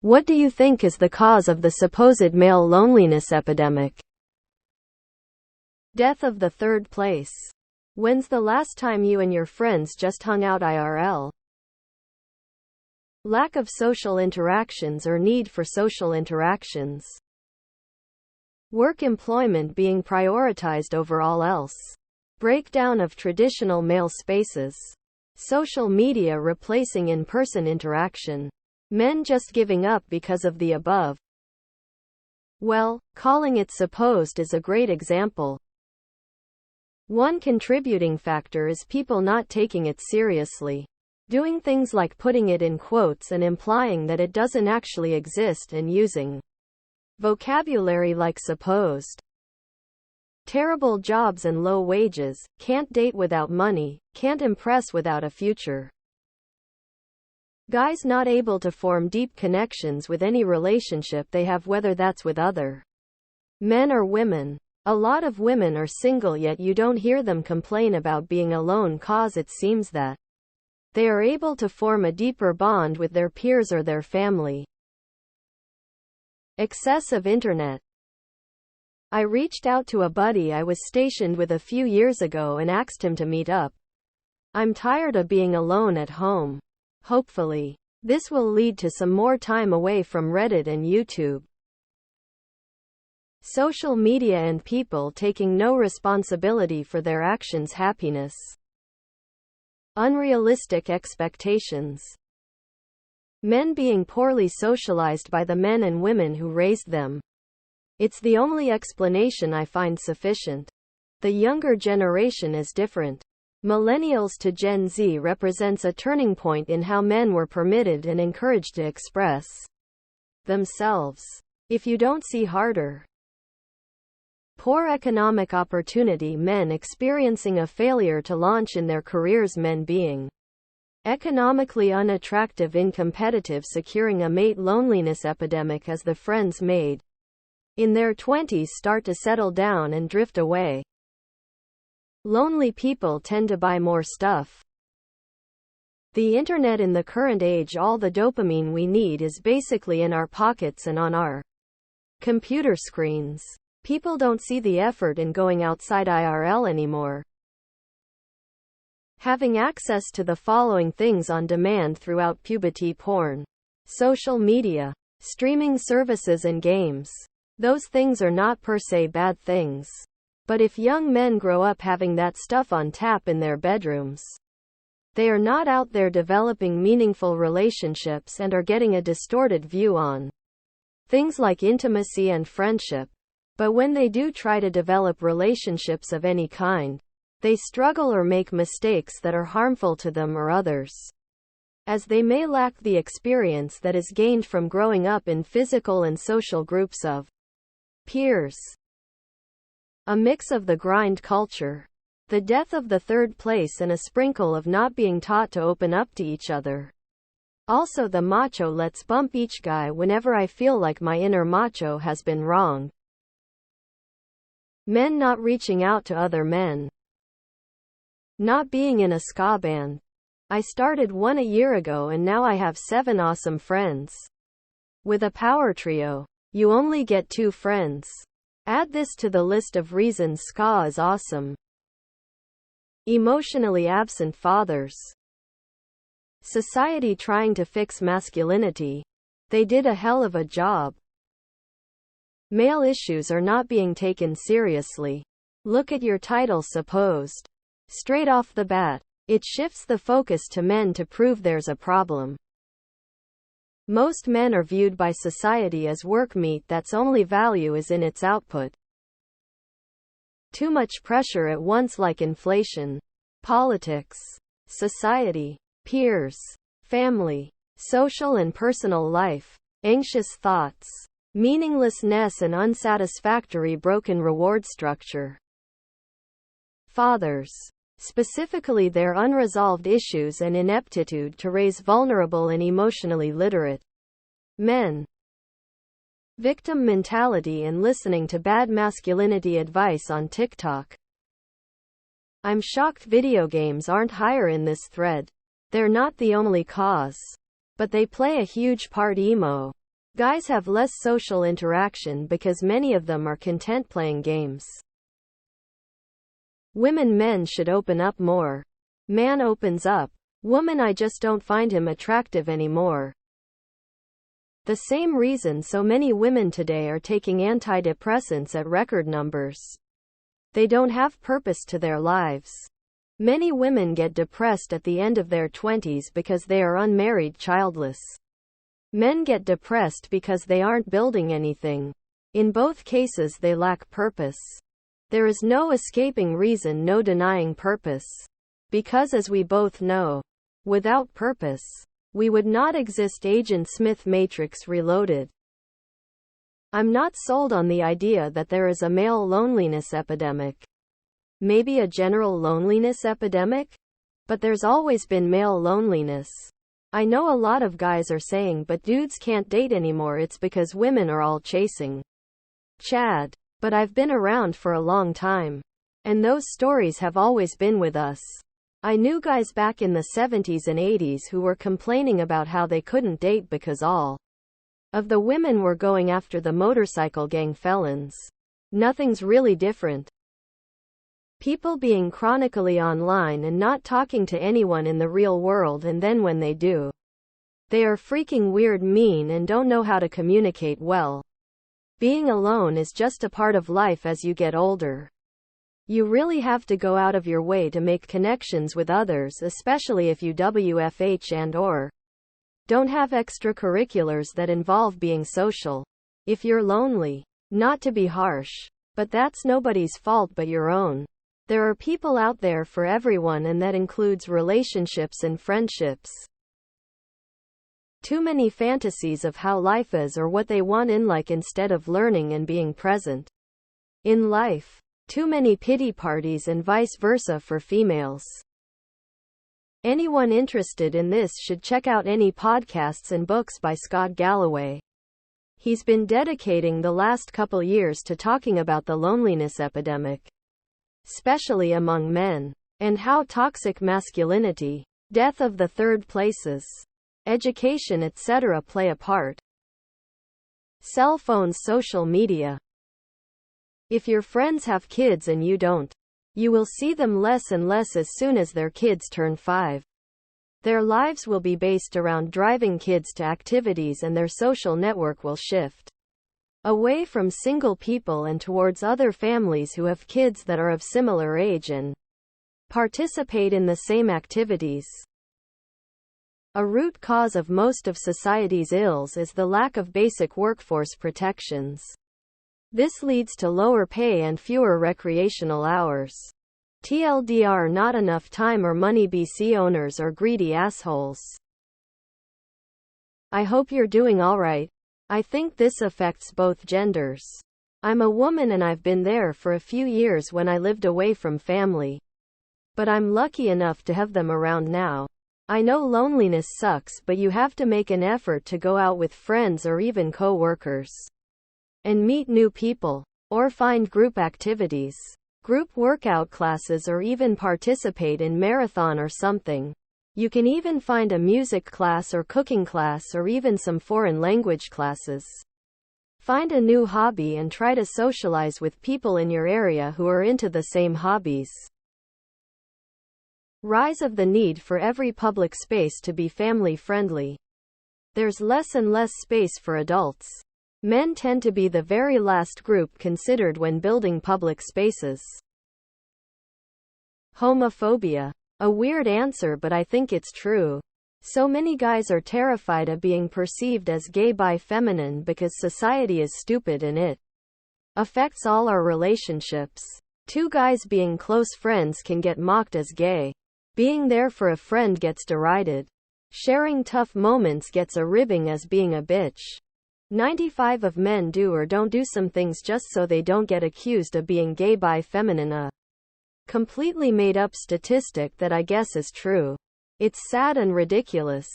What do you think is the cause of the supposed male loneliness epidemic? Death of the third place. When's the last time you and your friends just hung out IRL? Lack of social interactions or need for social interactions. Work employment being prioritized over all else. Breakdown of traditional male spaces. Social media replacing in-person interaction. Men just giving up because of the above. Well, calling it supposed is a great example. One contributing factor is people not taking it seriously. Doing things like putting it in quotes and implying that it doesn't actually exist and using vocabulary like supposed. Terrible jobs and low wages, can't date without money, can't impress without a future. Guys not able to form deep connections with any relationship they have, whether that's with other men or women. A lot of women are single, yet you don't hear them complain about being alone, cause it seems that they are able to form a deeper bond with their peers or their family. Excess of internet. I reached out to a buddy I was stationed with a few years ago and asked him to meet up. I'm tired of being alone at home. Hopefully, this will lead to some more time away from Reddit and YouTube. Social media and people taking no responsibility for their actions. Happiness. Unrealistic expectations. Men being poorly socialized by the men and women who raised them. It's the only explanation I find sufficient. The younger generation is different. Millennials to Gen Z represents a turning point in how men were permitted and encouraged to express themselves. If you don't see harder. Poor economic opportunity. Men experiencing a failure to launch in their careers. Men being economically unattractive, incompetitive, securing a mate. Loneliness epidemic as the friends made in their 20s start to settle down and drift away. Lonely people tend to buy more stuff. The internet in the current age. All the dopamine we need is basically in our pockets and on our computer screens. People don't see the effort in going outside IRL anymore. Having access to the following things on demand throughout puberty: porn, social media, streaming services and games. Those things are not per se bad things. But if young men grow up having that stuff on tap in their bedrooms, they are not out there developing meaningful relationships and are getting a distorted view on things like intimacy and friendship. But when they do try to develop relationships of any kind, they struggle or make mistakes that are harmful to them or others, as they may lack the experience that is gained from growing up in physical and social groups of peers. A mix of the grind culture, the death of the third place, and a sprinkle of not being taught to open up to each other. Also the macho let's bump each guy whenever I feel like my inner macho has been wronged. Men not reaching out to other men. Not being in a ska band. I started one a year ago and now I have 7 awesome friends. With a power trio, you only get 2 friends. Add this to the list of reasons ska is awesome. Emotionally absent fathers. Society trying to fix masculinity. They did a hell of a job. Male issues are not being taken seriously. Look at your title, supposed. Straight off the bat, it shifts the focus to men to prove there's a problem. Most men are viewed by society as work meat that's only value is in its output. Too much pressure at once, like inflation, politics, society, peers, family, social and personal life, anxious thoughts, meaninglessness and unsatisfactory broken reward structure. Fathers, specifically their unresolved issues and ineptitude to raise vulnerable and emotionally literate men. Victim mentality and listening to bad masculinity advice on TikTok. I'm shocked video games aren't higher in this thread. They're not the only cause, but they play a huge part. Emo Guys have less social interaction because many of them are content playing games. Men should open up more. Man opens up. Woman, I just don't find him attractive anymore. The same reason so many women today are taking antidepressants at record numbers. They don't have purpose to their lives. Many women get depressed at the end of their 20s because they are unmarried, childless. Men get depressed because they aren't building anything. In both cases, they lack purpose. There is no escaping reason, no denying purpose. Because as we both know, without purpose, we would not exist. Agent Smith, Matrix Reloaded. I'm not sold on the idea that there is a male loneliness epidemic. Maybe a general loneliness epidemic? But there's always been male loneliness. I know a lot of guys are saying, but dudes can't date anymore, it's because women are all chasing Chad. But I've been around for a long time. And those stories have always been with us. I knew guys back in the 70s and 80s who were complaining about how they couldn't date because all of the women were going after the motorcycle gang felons. Nothing's really different. People being chronically online and not talking to anyone in the real world, and then when they do, they are freaking weird, mean, and don't know how to communicate well. Being alone is just a part of life as you get older. You really have to go out of your way to make connections with others, especially if you WFH and/or don't have extracurriculars that involve being social. If you're lonely, not to be harsh, but that's nobody's fault but your own. There are people out there for everyone, and that includes relationships and friendships. Too many fantasies of how life is or what they want in life instead of learning and being present in life. Too many pity parties and vice versa for females. Anyone interested in this should check out any podcasts and books by Scott Galloway. He's been dedicating the last couple years to talking about the loneliness epidemic, especially among men, and how toxic masculinity, death of the third places, education, etc. play a part. Cell phones, social media. If your friends have kids and you don't, you will see them less and less as soon as their kids turn 5. Their lives will be based around driving kids to activities, and their social network will shift away from single people and towards other families who have kids that are of similar age and participate in the same activities. A root cause of most of society's ills is the lack of basic workforce protections. This leads to lower pay and fewer recreational hours. TLDR, not enough time or money. BC owners are greedy assholes. I hope you're doing alright. I think this affects both genders. I'm a woman and I've been there for a few years when I lived away from family. But I'm lucky enough to have them around now. I know loneliness sucks, but you have to make an effort to go out with friends or even co-workers and meet new people, or find group activities, group workout classes, or even participate in marathon or something. You can even find a music class or cooking class or even some foreign language classes. Find a new hobby and try to socialize with people in your area who are into the same hobbies. Rise of the need for every public space to be family friendly. There's less and less space for adults. Men tend to be the very last group considered when building public spaces. Homophobia. A weird answer, but I think it's true. So many guys are terrified of being perceived as gay, bi, feminine because society is stupid and it affects all our relationships. Two guys being close friends can get mocked as gay. Being there for a friend gets derided. Sharing tough moments gets a ribbing as being a bitch. 95% of men do or don't do some things just so they don't get accused of being gay, bi, feminine, a completely made up statistic that I guess is true. It's sad and ridiculous.